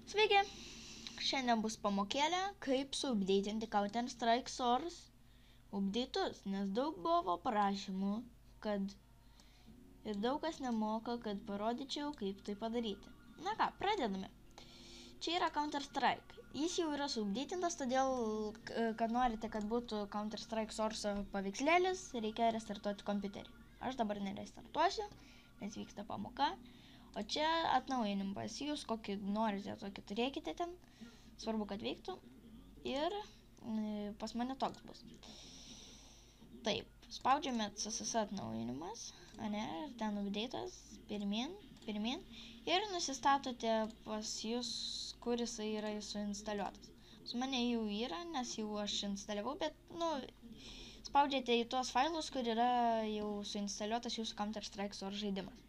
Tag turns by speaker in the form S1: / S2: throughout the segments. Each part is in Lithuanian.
S1: Sveiki, šiandien bus pamokėlė, kaip suupdeitinti Counter-Strike Source updeitus, nes daug buvo prašymų, kad ir daug kas nemoka, kad parodyčiau, kaip tai padaryti. Na ką, pradedame. Čia yra Counter-Strike. Jis jau yra suupdeitintas, todėl, kad norite, kad būtų Counter-Strike Source paveikslėlis, reikia restartuoti kompiuterį. Aš dabar nerestartuosiu, nes vyksta pamoka. O čia atnaujinimas. Jūs kokį norite, tokį turėkite ten. Svarbu, kad veiktų. Ir pas mane toks bus. Taip, spaudžiame CSS atnaujinimas. Ir ten update'as. Pirmin. Ir nusistatote pas jūs, kur jisai yra suinstaliuotas. Pas mane jau yra, nes jau aš instaliavau, bet, spaudžiate į tuos failus, kur yra jau suinstaliuotas jūsų Counter-Strike Source žaidimas.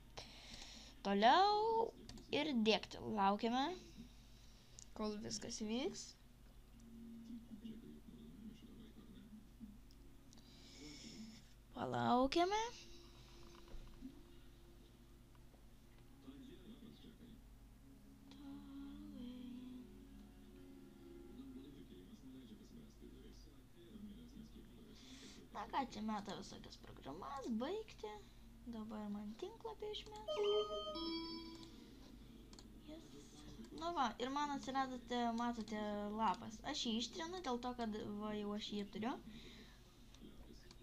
S1: Toliau ir dėkti. Laukiame, kol viskas vyks. Palaukiame. Na ką, čia meta visokias programas, baigti. Dabar man tinklapį išmes. Nu va, ir man atsiradote, matote, lapas. Aš jį ištrinu dėl to, kad jau aš jį turiu.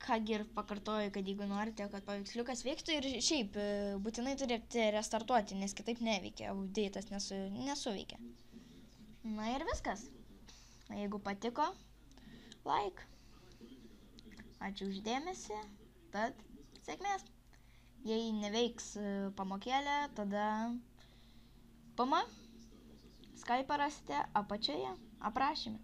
S1: Kągi ir pakartoju, kad jeigu norite, kad paveiksliukas veiktų ir šiaip būtinai turite restartuoti, nes kitaip neveikia, update'as nesuveikia. Na ir viskas. Jeigu patiko, like. Ačiū už dėmesį, tad sėkmės. Jei neveiks pamokėlė, tada Skype rasite apačioje aprašyme.